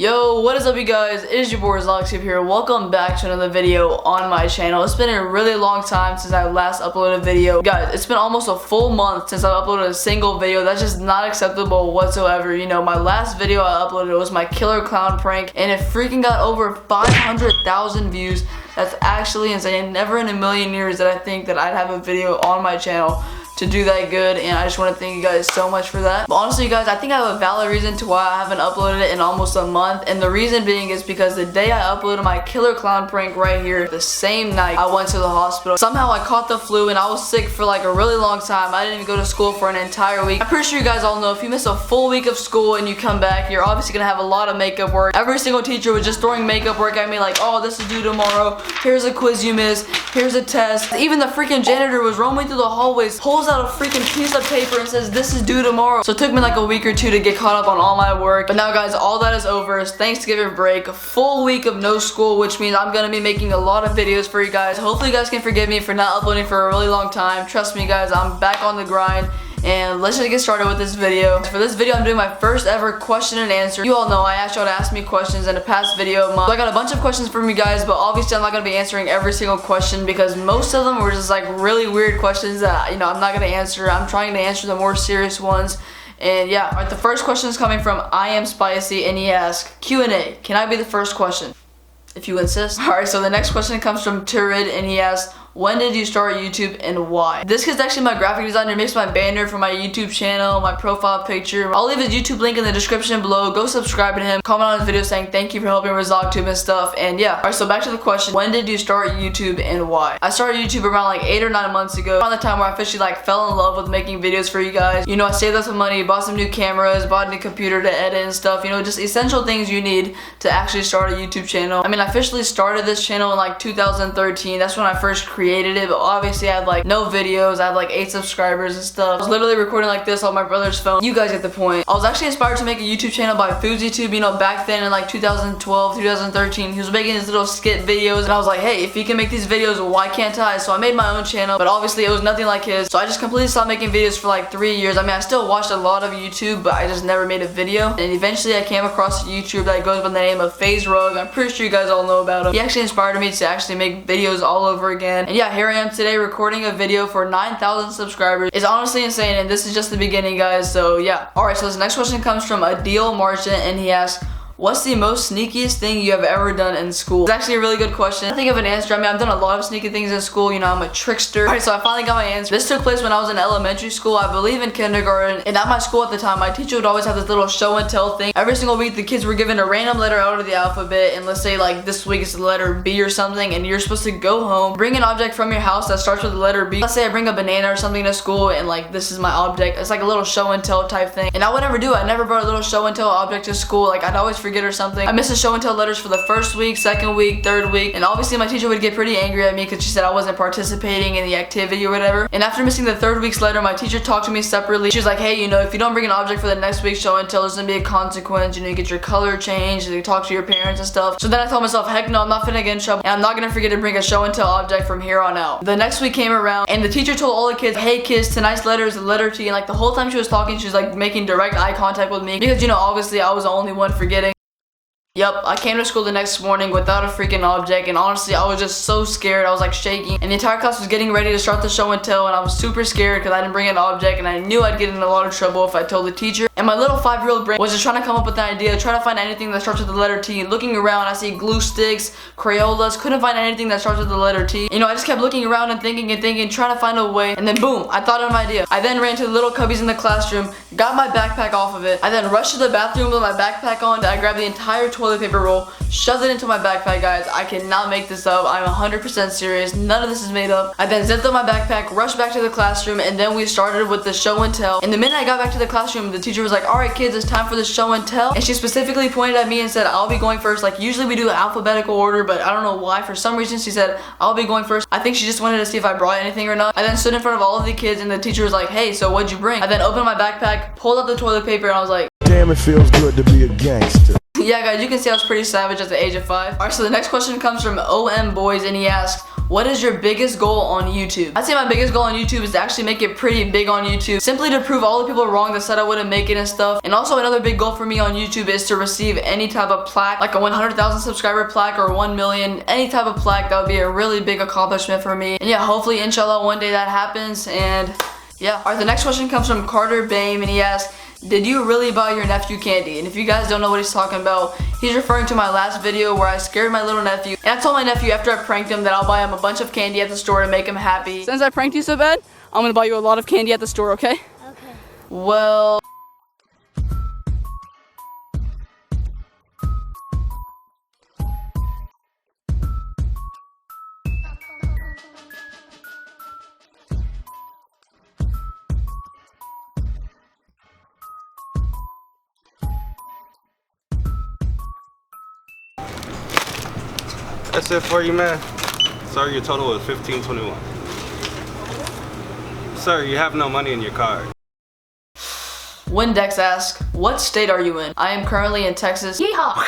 Yo, what is up you guys? It is your boy Razzaqtube here. Welcome back to another video on my channel. It's been a really long time since I last uploaded a video. Guys, it's been almost a full month since I uploaded a single video. That's just not acceptable whatsoever. You know, my last video I uploaded was my killer clown prank and it freaking got over 500,000 views. That's actually insane. Never in a million years did I think that I'd have a video on my channel to do that good, and I just want to thank you guys so much for that. But honestly, you guys, I think I have a valid reason to why I haven't uploaded it in almost a month, and the reason being is because the day I uploaded my killer clown prank right here, the same night I went to the hospital. Somehow I caught the flu and I was sick for like a really long time. I didn't even go to school for an entire week. I'm pretty sure you guys all know if you miss a full week of school and you come back, you're obviously gonna have a lot of makeup work. Every single teacher was just throwing makeup work at me like, oh, this is due tomorrow, here's a quiz you missed, here's a test. Even the freaking janitor was roaming through the hallways, pulls out a freaking piece of paper and says this is due tomorrow. So it took me like a week or two to get caught up on all my work. But now guys, all that is over. It's Thanksgiving break, a full week of no school, which means I'm gonna be making a lot of videos for you guys. Hopefully you guys can forgive me for not uploading for a really long time. Trust me guys, I'm back on the grind. And let's just get started with this video. For this video, I'm doing my first ever question and answer. You all know I asked y'all to ask me questions in a past video of mine. So I got a bunch of questions from you guys, but obviously I'm not going to be answering every single question because most of them were just like really weird questions that, you know, I'm not going to answer. I'm trying to answer the more serious ones. And yeah, alright, the first question is coming from I Am Spicy, and he asks, Q&A, can I be the first question? If you insist. Alright, so the next question comes from Turid, and he asks, when did you start YouTube and why? This kid's actually my graphic designer, makes my banner for my YouTube channel, my profile picture. I'll leave his YouTube link in the description below. Go subscribe to him, comment on his video saying thank you for helping Razzaqtube and stuff. And yeah, alright, so back to the question, when did you start YouTube and why? I started YouTube around like 8 or 9 months ago, around the time where I officially like fell in love with making videos for you guys. You know, I saved up some money, bought some new cameras, bought a new computer to edit and stuff. You know, just essential things you need to actually start a YouTube channel. I mean, I officially started this channel in like 2013. That's when I first created it, but obviously I had like no videos. I had like 8 subscribers and stuff. I was literally recording like this on my brother's phone. You guys get the point. I was actually inspired to make a YouTube channel by Razzaqtube. You know, back then in like 2012, 2013, he was making his little skit videos, and I was like, hey, if he can make these videos, why can't I? So I made my own channel, but obviously it was nothing like his. So I just completely stopped making videos for like 3 years. I mean, I still watched a lot of YouTube, but I just never made a video. And eventually I came across a YouTuber that goes by the name of FaZe Rug. I'm pretty sure you guys all know about him. He actually inspired me to actually make videos all over again. And yeah, here I am today recording a video for 9,000 subscribers. It's honestly insane, and this is just the beginning, guys. So yeah. Alright, so this next question comes from Adil Marchant, and he asks, what's the most sneakiest thing you have ever done in school? It's actually a really good question. I think of an answer. I mean, I've done a lot of sneaky things in school. You know, I'm a trickster. Alright, so I finally got my answer. This took place when I was in elementary school, I believe in kindergarten. And at my school at the time, my teacher would always have this little show and tell thing. Every single week, the kids were given a random letter out of the alphabet. And let's say like this week it's the letter B or something. And you're supposed to go home, bring an object from your house that starts with the letter B. Let's say I bring a banana or something to school, and like this is my object. It's like a little show and tell type thing. And I would never do it. I never brought a little show and tell object to school. Like I'd always forget or something. I missed the show and tell letters for the first week, second week, third week, and obviously my teacher would get pretty angry at me because she said I wasn't participating in the activity or whatever. And after missing the third week's letter, my teacher talked to me separately. She was like, hey, you know, if you don't bring an object for the next week's show and tell, there's gonna be a consequence. You know, you get your color changed, and you talk to your parents and stuff. So then I told myself, heck no, I'm not finna get in trouble, and I'm not gonna forget to bring a show and tell object from here on out. The next week came around, and the teacher told all the kids, hey kids, tonight's letter is the letter T. And like the whole time she was talking, she was like making direct eye contact with me because, you know, obviously I was the only one forgetting. Yep, I came to school the next morning without a freaking object, and honestly I was just so scared. I was like shaking, and the entire class was getting ready to start the show and tell, and I was super scared because I didn't bring an object, and I knew I'd get in a lot of trouble if I told the teacher. And my little 5-year-old brain was just trying to come up with an idea, trying to find anything that starts with the letter T. Looking around, I see glue sticks, Crayolas, couldn't find anything that starts with the letter T. You know, I just kept looking around and thinking, trying to find a way, and then boom, I thought of an idea. I then ran to the little cubbies in the classroom, got my backpack off of it. I then rushed to the bathroom with my backpack on. I grabbed the entire toilet paper roll, shoved it into my backpack, guys. I cannot make this up. I'm 100% serious. None of this is made up. I then zipped up my backpack, rushed back to the classroom, and then we started with the show and tell. And the minute I got back to the classroom, the teacher was like, alright kids, it's time for the show and tell. And she specifically pointed at me and said, I'll be going first. Like usually we do alphabetical order, but I don't know why. For some reason she said, I'll be going first. I think she just wanted to see if I brought anything or not. I then stood in front of all of the kids, and the teacher was like, hey, so what'd you bring? I then opened my backpack, pulled out the toilet paper, and I was like, damn, it feels good to be a gangster. Yeah guys, you can see I was pretty savage at the age of 5. Alright, so the next question comes from OM Boys, and he asks, what is your biggest goal on YouTube? I'd say my biggest goal on YouTube is to actually make it pretty big on YouTube, simply to prove all the people wrong that said I wouldn't make it and stuff. And also another big goal for me on YouTube is to receive any type of plaque, like a 100,000 subscriber plaque or 1 million, any type of plaque. That would be a really big accomplishment for me. And yeah, hopefully inshallah one day that happens. And yeah. Alright, the next question comes from Carter Bame, and he asks, did you really buy your nephew candy? And if you guys don't know what he's talking about, he's referring to my last video where I scared my little nephew. And I told my nephew after I pranked him that I'll buy him a bunch of candy at the store to make him happy. Since I pranked you so bad, I'm gonna buy you a lot of candy at the store, okay? Okay. Well... That's it for you, man. Sorry, your total was $15.21. Sir, you have no money in your card. Windex asks, what state are you in? I am currently in Texas. Yeehaw!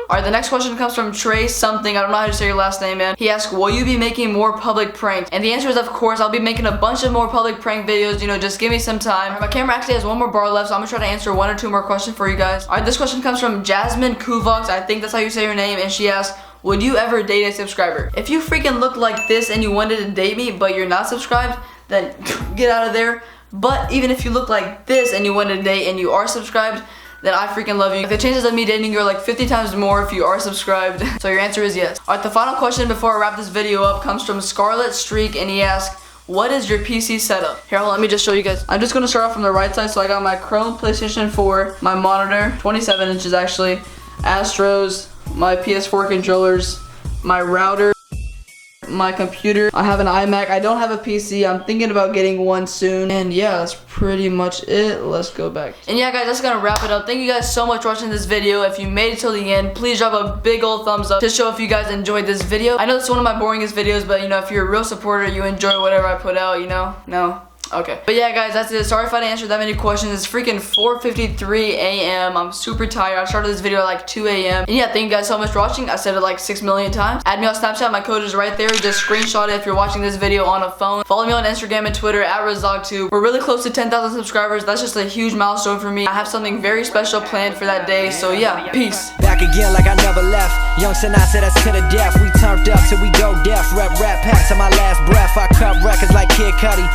Alright, the next question comes from Trey something. I don't know how to say your last name, man. He asks, will you be making more public pranks? And the answer is, of course, I'll be making a bunch of more public prank videos. You know, just give me some time. My camera actually has one more bar left, so I'm gonna try to answer 1 or 2 more questions for you guys. Alright, this question comes from Jasmine Kuvox. I think that's how you say your name. And she asks, would you ever date a subscriber? If you freaking look like this and you wanted to date me, but you're not subscribed, then get out of there. But even if you look like this and you want to date and you are subscribed, then I freaking love you. Like, the chances of me dating you are like 50 times more if you are subscribed. So your answer is yes. Alright, the final question before I wrap this video up comes from Scarlet Streak, and he asks, what is your PC setup? Here, hold on, let me just show you guys. I'm just gonna start off from the right side. So I got my Chrome PlayStation 4, my monitor, 27 inches actually, Astros, my PS4 controllers, my router, my computer. I have an iMac. I don't have a PC. I'm thinking about getting one soon. And yeah, that's pretty much it. Let's go back. And yeah, guys, that's gonna wrap it up. Thank you guys so much for watching this video. If you made it till the end, please drop a big old thumbs up to show if you guys enjoyed this video. I know it's one of my boringest videos, but you know, if you're a real supporter, you enjoy whatever I put out, you know? No? Okay. But yeah, guys, that's it. Sorry if I didn't answer that many questions. It's freaking 4:53 a.m. I'm super tired. I started this video at like 2 a.m. And yeah, thank you guys so much for watching. I said it like 6 million times. Add me on Snapchat. My code is right there. Just screenshot it if you're watching this video on a phone. Follow me on Instagram and Twitter at Razzaqtube. We're really close to 10,000 subscribers. That's just a huge milestone for me. I have something very special planned for that day. So yeah, peace. Back again like I never left. Young Sinai said that's to the death. We turned up till we go deaf. Rap packs on my last breath. I cut records like Kid Cudi.